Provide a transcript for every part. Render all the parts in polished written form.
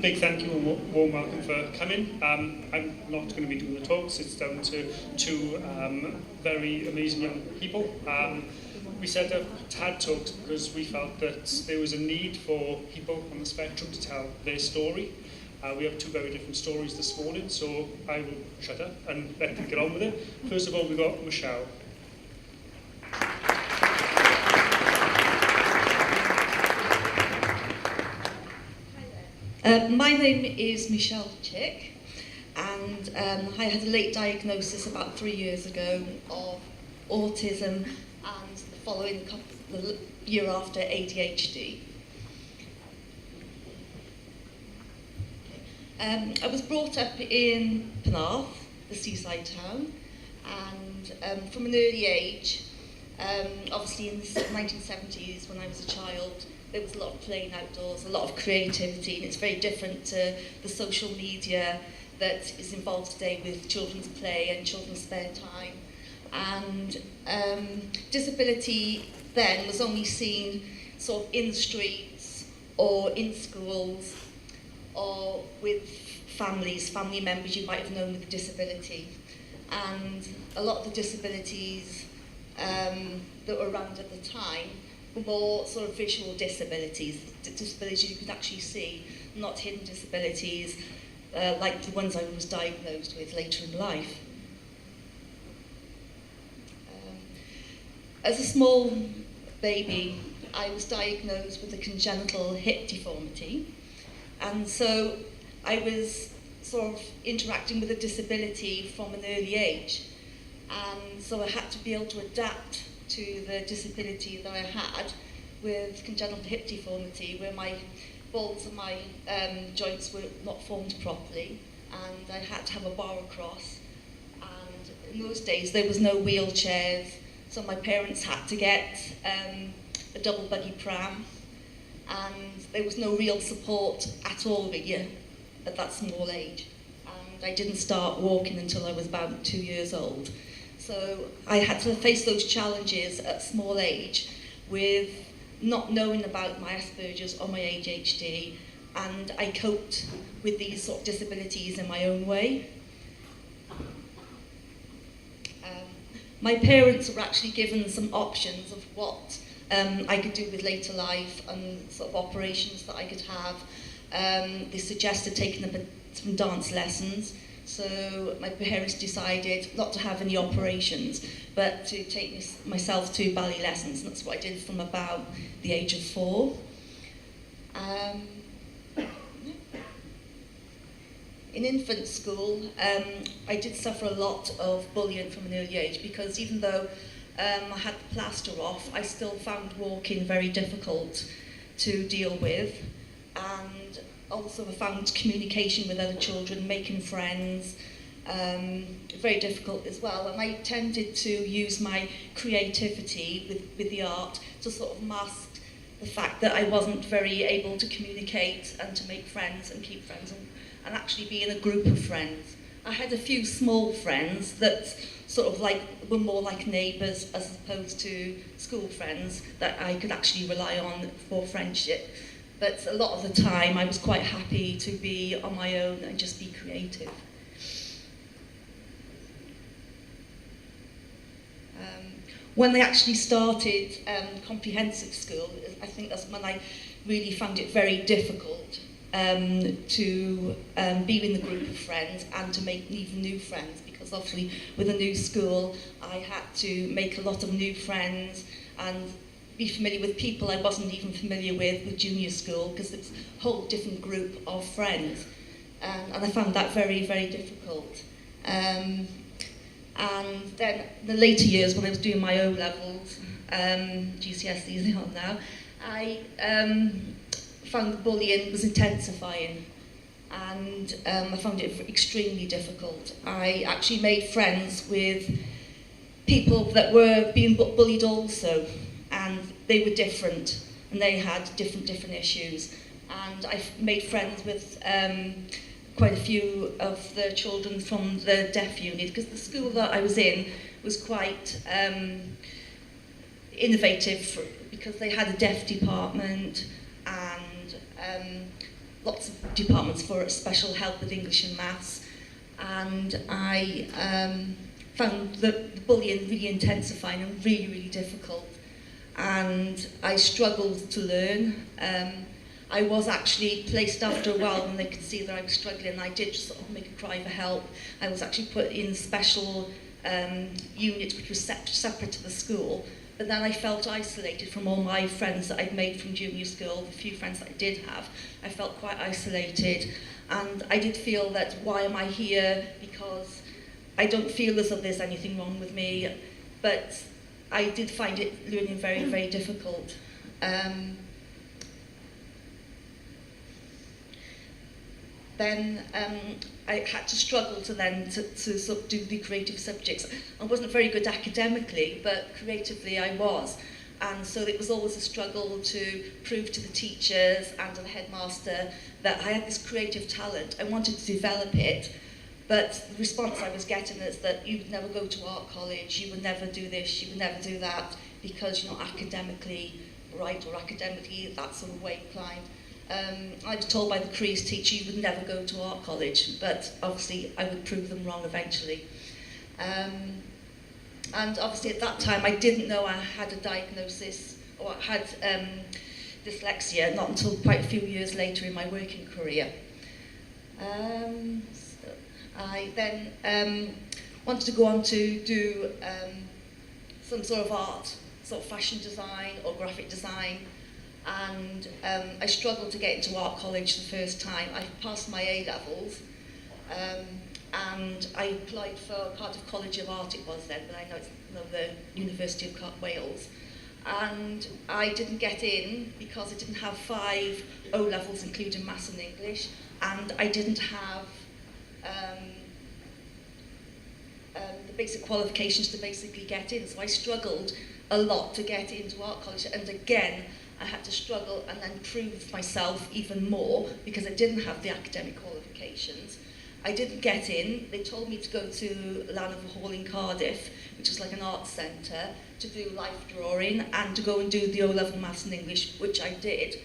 big thank you and warm welcome for coming. I'm not going to be doing the talks, it's down to two very amazing young people. We set up TAD Talks because we felt that there was a need for people on the spectrum to tell their story. We have two very different stories this morning, so I will shut up and let them get on with it. First of all, we've got Michelle. My name is Michelle Chick, and I had a late diagnosis about 3 years ago of autism and the year after ADHD. I was brought up in Penarth, the seaside town, and from an early age, obviously in the 1970s when I was a child, there was a lot of playing outdoors, a lot of creativity, and it's very different to the social media that is involved today with children's play and children's spare time. And disability then was only seen sort of in the streets or in schools or with family members you might have known with a disability. And a lot of the disabilities that were around at the time were more sort of visual disabilities, disabilities you could actually see, not hidden disabilities like the ones I was diagnosed with later in life. As a small baby, I was diagnosed with a congenital hip deformity, and so I was sort of interacting with a disability from an early age, and so I had to be able to adapt to the disability that I had with congenital hip deformity, where my bones and my joints were not formed properly, and I had to have a bar across. And in those days there was no wheelchairs, so my parents had to get a double buggy pram, and there was no real support at all really at that small age. And I didn't start walking until I was about 2 years old. So I had to face those challenges at small age with not knowing about my Asperger's or my ADHD, and I coped with these sort of disabilities in my own way. My parents were actually given some options of what I could do with later life and sort of operations that I could have. They suggested taking up some dance lessons. So my parents decided not to have any operations, but to take myself to ballet lessons, and that's what I did from about the age of 4. In infant school, I did suffer a lot of bullying from an early age, because even though I had the plaster off, I still found walking very difficult to deal with, and also I found communication with other children, making friends, very difficult as well. And I tended to use my creativity with the art to sort of mask the fact that I wasn't very able to communicate and to make friends and keep friends and actually be in a group of friends. I had a few small friends that sort of like were more like neighbours as opposed to school friends that I could actually rely on for friendship. But a lot of the time I was quite happy to be on my own and just be creative. When I actually started comprehensive school, I think that's when I really found it very difficult to be in the group of friends and to make even new friends, because obviously with a new school I had to make a lot of new friends and be familiar with people I wasn't even familiar with junior school, because it's a whole different group of friends, and I found that very, very difficult. And then in the later years when I was doing my O-levels, GCSEs they are now, I found the bullying was intensifying, and I found it extremely difficult. I actually made friends with people that were being bullied also, and they were different, and they had different issues. And I made friends with quite a few of the children from the deaf unit, because the school that I was in was quite innovative because they had a deaf department, and lots of departments for special help with English and maths, and I found the bullying really intensifying and really, really difficult. And I struggled to learn. I was actually placed after a while when they could see that I was struggling. I did sort of make a cry for help. I was actually put in special unit which was separate to the school. But then I felt isolated from all my friends that I'd made from junior school, the few friends that I did have. I felt quite isolated, and I did feel that, why am I here? Because I don't feel as though there's anything wrong with me, but I did find it learning very, very difficult. Then I had to struggle to sort of do the creative subjects. I wasn't very good academically, but creatively I was. And so it was always a struggle to prove to the teachers and to the headmaster that I had this creative talent. I wanted to develop it, but the response I was getting is that you would never go to art college, you would never do this, you would never do that, because you're not academically right or academically that sort of way inclined. I was told by the careers teacher you would never go to art college, but obviously I would prove them wrong eventually. And obviously at that time I didn't know I had a diagnosis, or I had dyslexia, not until quite a few years later in my working career. So I then wanted to go on to do some sort of art, sort of fashion design or graphic design. And I struggled to get into art college the first time. I passed my A-levels, and I applied for Cardiff College of Art, it was then, but I know it's the University of Wales. And I didn't get in because I didn't have 5 O-levels, including maths and English, and I didn't have the basic qualifications to basically get in. So I struggled a lot to get into art college, and again, I had to struggle and then prove myself even more because I didn't have the academic qualifications. I didn't get in. They told me to go to Llanova Hall in Cardiff, which is like an arts centre, to do life drawing and to go and do the O-level maths and English, which I did.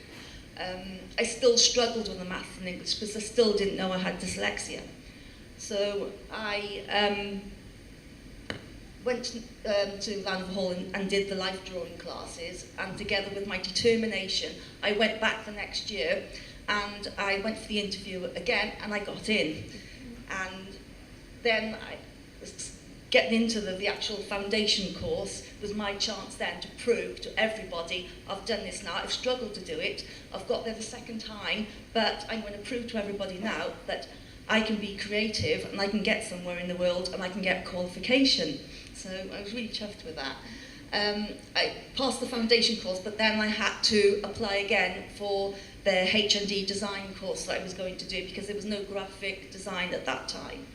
I still struggled with the maths and English because I still didn't know I had dyslexia. So I went to Llanova Hall and did the life drawing classes, and together with my determination I went back the next year and I went for the interview again and I got in. And then getting into the actual foundation course was my chance then to prove to everybody, I've done this now, I've struggled to do it, I've got there the second time, but I'm going to prove to everybody now that I can be creative and I can get somewhere in the world and I can get a qualification. So I was really chuffed with that. I passed the foundation course, but then I had to apply again for the HND design course that I was going to do because there was no graphic design at that time.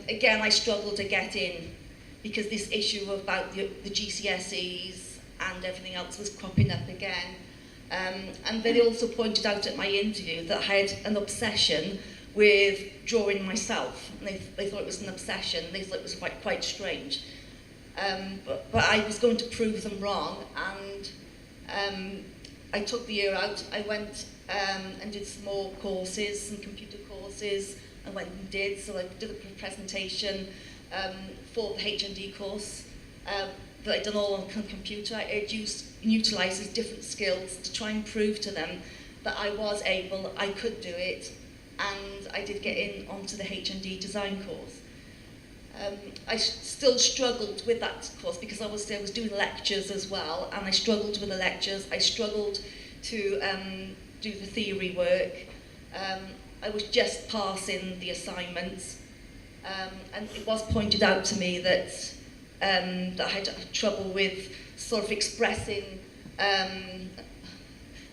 Again, I struggled to get in because this issue about the GCSEs and everything else was cropping up again. And they also pointed out at my interview that I had an obsession with drawing myself. And they thought it was an obsession. They thought it was quite strange. But I was going to prove them wrong, and I took the year out. I went and did some more courses, some computer courses. I went and did, so I did a presentation for the HND course that I'd done all on computer. It utilises different skills to try and prove to them that I was able, I could do it, and I did get in onto the HND design course. I still struggled with that course because obviously I was doing lectures as well, and I struggled with the lectures. I struggled to do the theory work. I was just passing the assignments, and it was pointed out to me that I had trouble with sort of expressing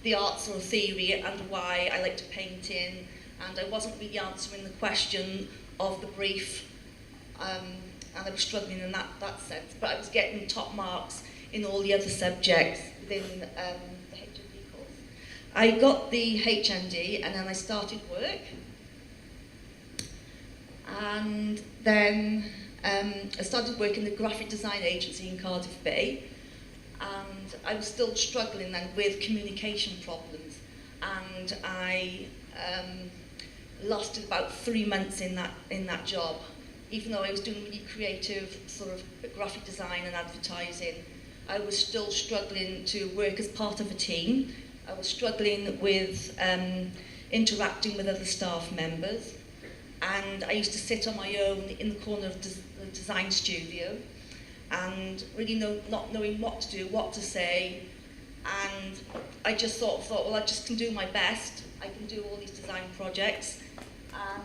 the arts or theory and why I liked painting, and I wasn't really answering the question of the brief. And I was struggling in that sense, but I was getting top marks in all the other subjects within the HND course. I got the HND and then I started work, and then I started working in the graphic design agency in Cardiff Bay, and I was still struggling then with communication problems, and I lasted about 3 months in that job. Even though I was doing really creative sort of graphic design and advertising, I was still struggling to work as part of a team. I was struggling with interacting with other staff members, and I used to sit on my own in the corner of the design studio and really not knowing what to do, what to say, and I just thought, well, I just can do my best. I can do all these design projects, and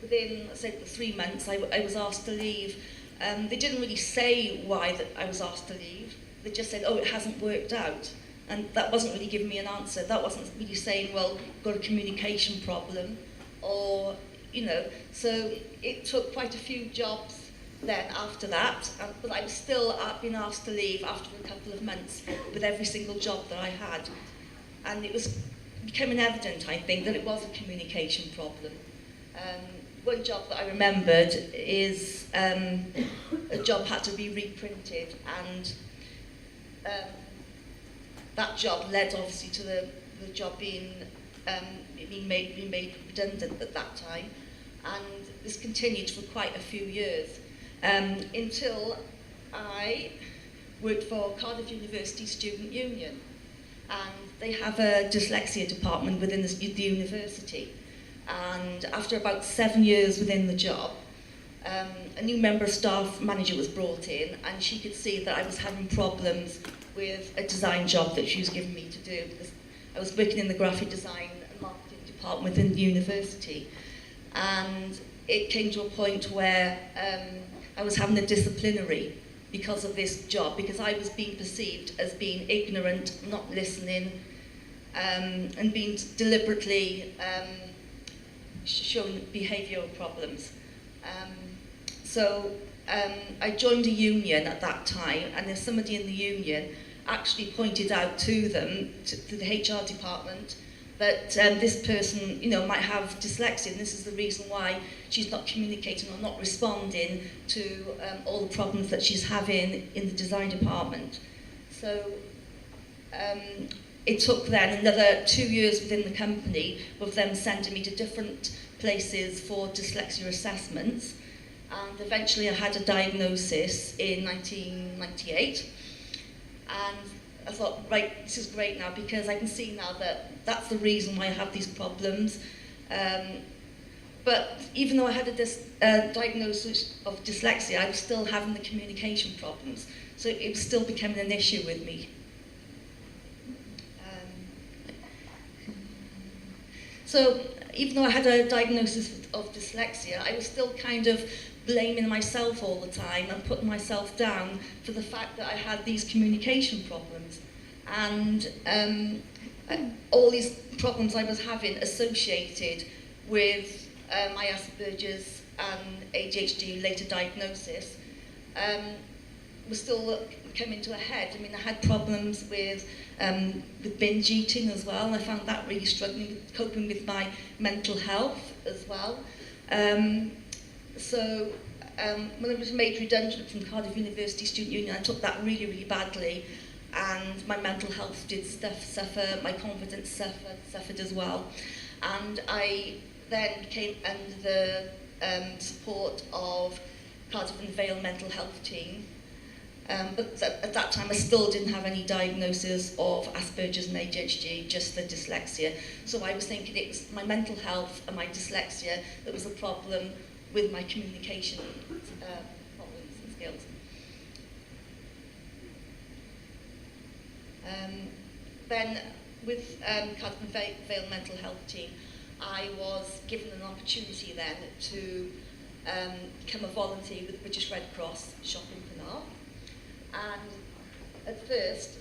within, say, 3 months, I was asked to leave. They didn't really say why that I was asked to leave. They just said, oh, it hasn't worked out. And that wasn't really giving me an answer. That wasn't really saying, well, you've got a communication problem, or, you know. So it took quite a few jobs then after that, but I was still being asked to leave after a couple of months with every single job that I had. And it was becoming evident, I think, that it was a communication problem. One job that I remembered is a job had to be reprinted, and that job led obviously to the job being made redundant at that time, and this continued for quite a few years until I worked for Cardiff University Student Union, and they have a dyslexia department within the university. And after about 7 years within the job, a new member of staff manager was brought in, and she could see that I was having problems with a design job that she was giving me to do, because I was working in the graphic design and marketing department within the university. And it came to a point where I was having a disciplinary because of this job, because I was being perceived as being ignorant, not listening, and being deliberately showing behavioural problems. So I joined a union at that time, and then somebody in the union actually pointed out to them, to the HR department, that this person, you know, might have dyslexia, and this is the reason why she's not communicating or not responding to all the problems that she's having in the design department. So it took then another 2 years within the company of them sending me to different places for dyslexia assessments, and eventually I had a diagnosis in 1998, and I thought, right, this is great now, because I can see now that that's the reason why I have these problems. But even though I had a diagnosis of dyslexia, I was still having the communication problems, so it was still becoming an issue with me. So even though I had a diagnosis of dyslexia, I was still kind of blaming myself all the time and putting myself down for the fact that I had these communication problems. And all these problems I was having associated with my Asperger's and ADHD later diagnosis was still coming to a head. I mean, I had problems with binge eating as well, and I found that really struggling with coping with my mental health as well. So when I was made redundant from Cardiff University Student Union, I took that really, really badly, and my mental health did suffer, my confidence suffered as well. And I then came under the support of Cardiff and Vale mental health team. But at that time I still didn't have any diagnosis of Asperger's and ADHD, just the dyslexia. So I was thinking it was my mental health and my dyslexia that was a problem with my communication problems and skills. Then with Cardiff and Vale mental health team, I was given an opportunity then to become a volunteer with the British Red Cross shop in Penarth. And at first,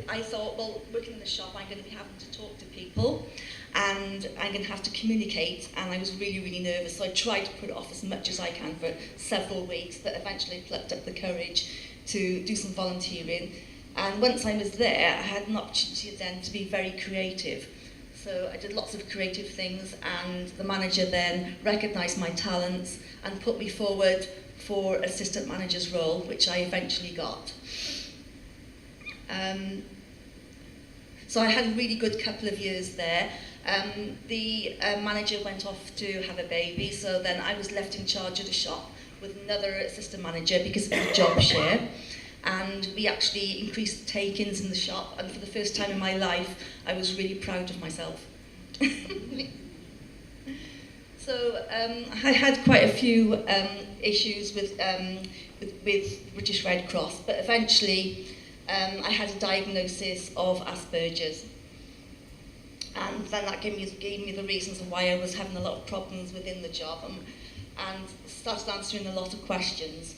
I thought, well, working in the shop, I'm going to be having to talk to people, and I'm going to have to communicate, and I was really, really nervous, so I tried to put it off as much as I can for several weeks, but eventually plucked up the courage to do some volunteering. And once I was there, I had an opportunity then to be very creative. So I did lots of creative things, and the manager then recognised my talents and put me forward for assistant manager's role, which I eventually got. So I had a really good couple of years there, The manager went off to have a baby, so then I was left in charge of the shop with another assistant manager because of the job share. And we actually increased the take-ins in the shop, and for the first time in my life, I was really proud of myself. So I had quite a few issues with British Red Cross, but eventually I had a diagnosis of Asperger's. And then that gave me the reasons why I was having a lot of problems within the job, and started answering a lot of questions.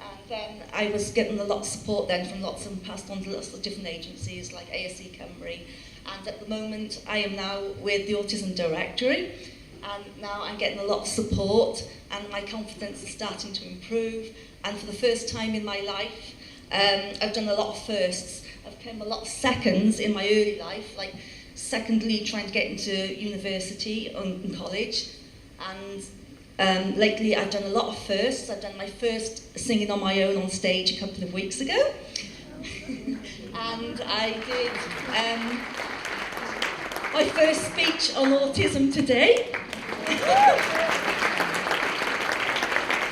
And then I was getting a lot of support then from passed on to lots of different agencies like ASC Cymru. And at the moment, I am now with the Autism Directory, and now I'm getting a lot of support, and my confidence is starting to improve. And for the first time in my life, I've done a lot of firsts. I've come a lot of seconds in my early life, like secondly trying to get into university and college. And lately I've done a lot of firsts. I've done my first singing on my own on stage a couple of weeks ago. And I did my first speech on autism today.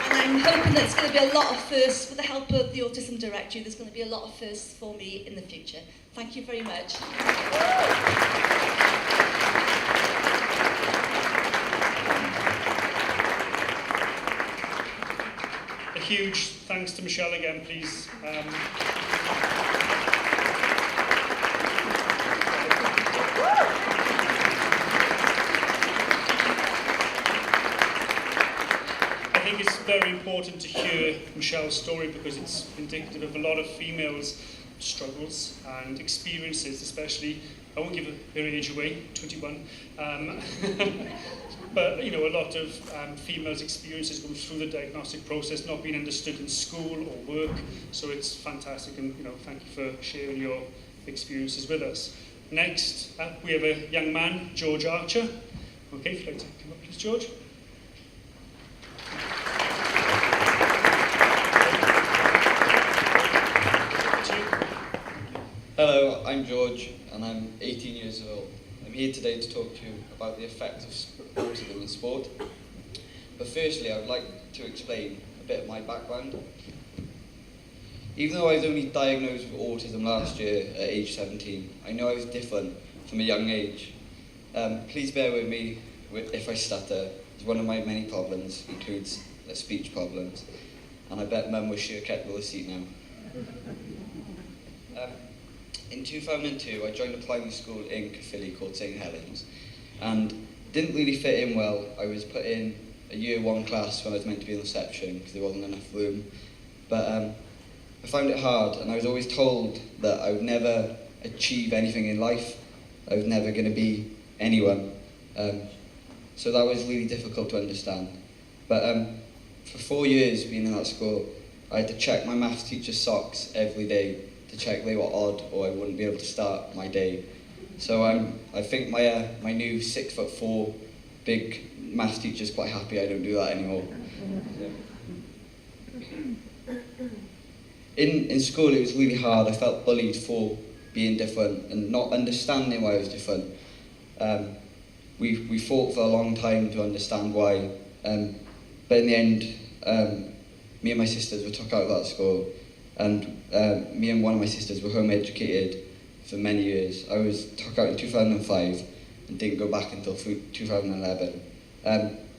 And I'm hoping that it's going to be a lot of firsts. With the help of the Autism Directory, there's going to be a lot of firsts for me in the future. Thank you very much. A huge thanks to Michelle again, please. I think it's very important to hear Michelle's story because it's indicative of a lot of females' struggles and experiences, especially. I won't give her age away, 21. But you know, a lot of females' experiences go through the diagnostic process, not being understood in school or work. So it's fantastic, and you know, thank you for sharing your experiences with us. Next, we have a young man, George Archer. Okay, if you'd like to come up, please, George. Hello, I'm George, and I'm 18 years old. I'm here today to talk to you about the effects of autism in sport. But firstly, I would like to explain a bit of my background. Even though I was only diagnosed with autism last year at age 17, I know I was different from a young age. Please bear with me if I stutter, as one of my many problems includes speech problems, and I bet Mum wish she had kept the receipt now. In 2002, I joined a primary school in Caerphilly called St Helens, and didn't really fit in well. I was put in a year 1 class when I was meant to be in reception because there wasn't enough room. But I found it hard, and I was always told that I would never achieve anything in life. I was never going to be anyone. So that was really difficult to understand. But for 4 years being in that school, I had to check my maths teacher's socks every day to check they were odd, or I wouldn't be able to start my day. So I think my new 6'4" big maths teacher's quite happy I don't do that anymore. In school it was really hard. I felt bullied for being different and not understanding why I was different. We fought for a long time to understand why, but in the end, me and my sisters were took out of that school, and me and one of my sisters were home educated for many years. I was took out in 2005 and didn't go back until 2011.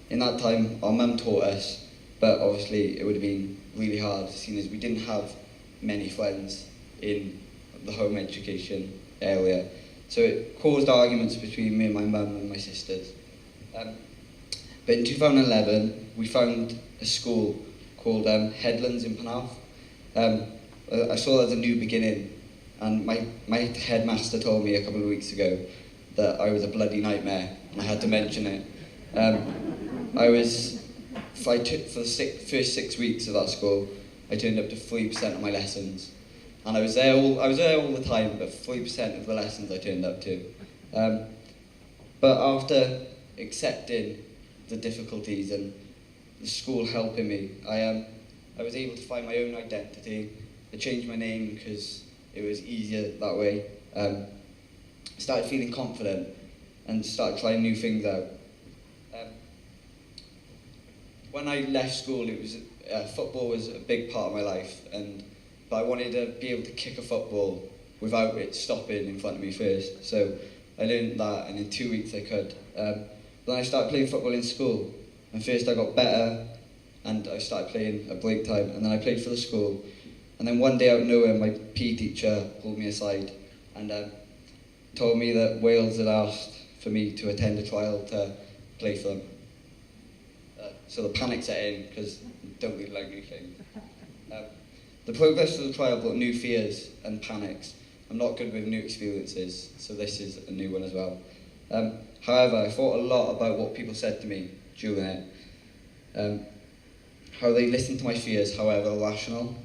In that time, our mum taught us, but obviously it would have been really hard, seeing as we didn't have many friends in the home education area. So it caused arguments between me and my mum and my sisters. But in 2011, we found a school called Headlands in Penarth. I saw that as a new beginning, and my headmaster told me a couple of weeks ago that I was a bloody nightmare, and I had to mention it. For the first 6 weeks of that school, I turned up to 3% of my lessons, and I was there all the time, but 3% of the lessons I turned up to. But after accepting the difficulties and the school helping me, I was able to find my own identity. I changed my name because it was easier that way. started feeling confident and started trying new things out. When I left school, it was football was a big part of my life, but I wanted to be able to kick a football without it stopping in front of me first. So I learned that, and in 2 weeks I could. Then I started playing football in school, and first I got better, and I started playing at break time, and then I played for the school. And then one day out of nowhere, my PE teacher pulled me aside and told me that Wales had asked for me to attend a trial to play for them. So the panic set in, because I don't really like new things. The progress of the trial brought new fears and panics. I'm not good with new experiences, so this is a new one as well. However, I thought a lot about what people said to me during it. How they listened to my fears, however rational.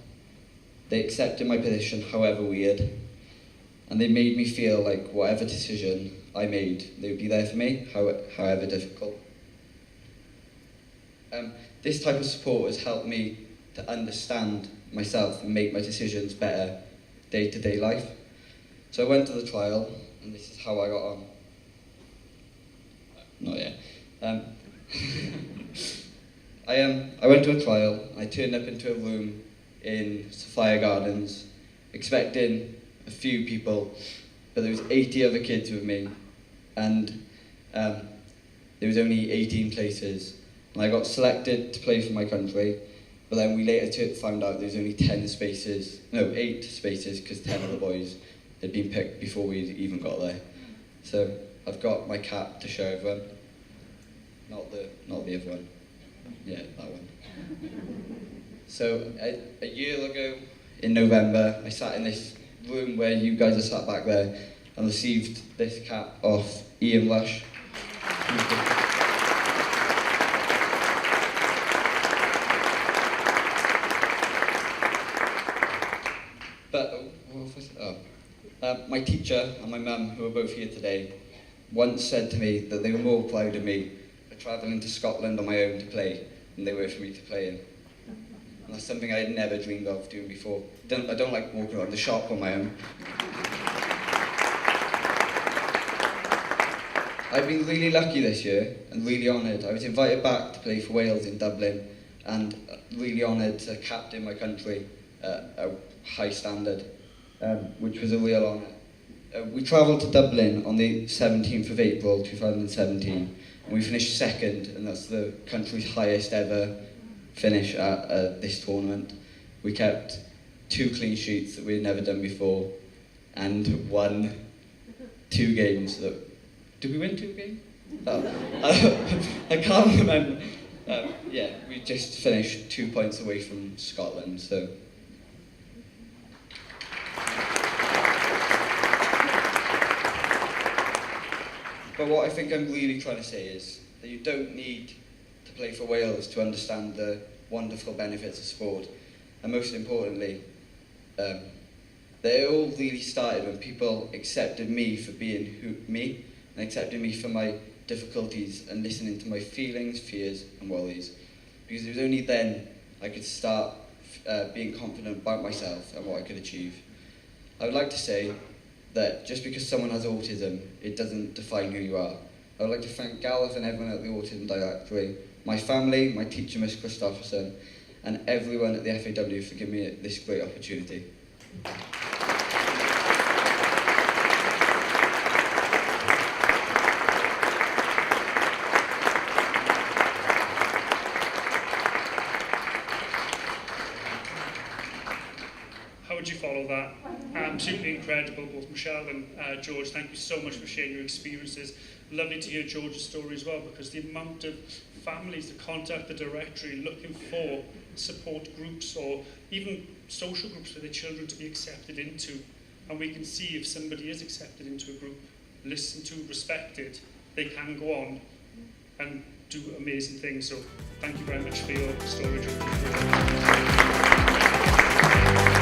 They accepted my position, however weird. And they made me feel like whatever decision I made, they would be there for me, however difficult. This type of support has helped me to understand myself and make my decisions better day-to-day life. So I went to the trial, and this is how I got on. Not yet. I went to a trial. I turned up into a room in Sophia Gardens, expecting a few people, but there was 80 other kids with me, and there was only 18 places. And I got selected to play for my country, but then we later found out there was only 8 spaces, because 10 of the boys had been picked before we even got there. So I've got my cap to show everyone. Not the other one. Yeah, that one. So a year ago, in November, I sat in this room where you guys are sat back there and received this cap off Ian Rush. My teacher and my mum, who are both here today, once said to me that they were more proud of me for travelling to Scotland on my own to play than they were for me to play in. And that's something I had never dreamed of doing before. I don't like walking around the shop on my own. I've been really lucky this year and really honoured. I was invited back to play for Wales in Dublin and really honoured to captain my country at a high standard, which was a real honour. We travelled to Dublin on the 17th of April 2017, and we finished second, and that's the country's highest ever finish at this tournament. We kept 2 clean sheets that we'd never done before, and won 2 games. Did we win 2 games? I can't remember. Yeah, we just finished 2 points away from Scotland, so. But what I think I'm really trying to say is that you don't need to play for Wales to understand the wonderful benefits of sport. And most importantly, they all really started when people accepted me for being me, and accepted me for my difficulties and listening to my feelings, fears and worries. Because it was only then I could start being confident about myself and what I could achieve. I would like to say that just because someone has autism, it doesn't define who you are. I would like to thank Gareth and everyone at the Autism Directory, my family, my teacher, Miss Christopherson, and everyone at the FAW for giving me this great opportunity. How would you follow that? Absolutely incredible, both Michelle and George. Thank you so much for sharing your experiences. Lovely to hear George's story as well, because the amount of families that contact the directory looking for support groups or even social groups for their children to be accepted into. And we can see if somebody is accepted into a group, listened to, respected, they can go on and do amazing things. So thank you very much for your story, George.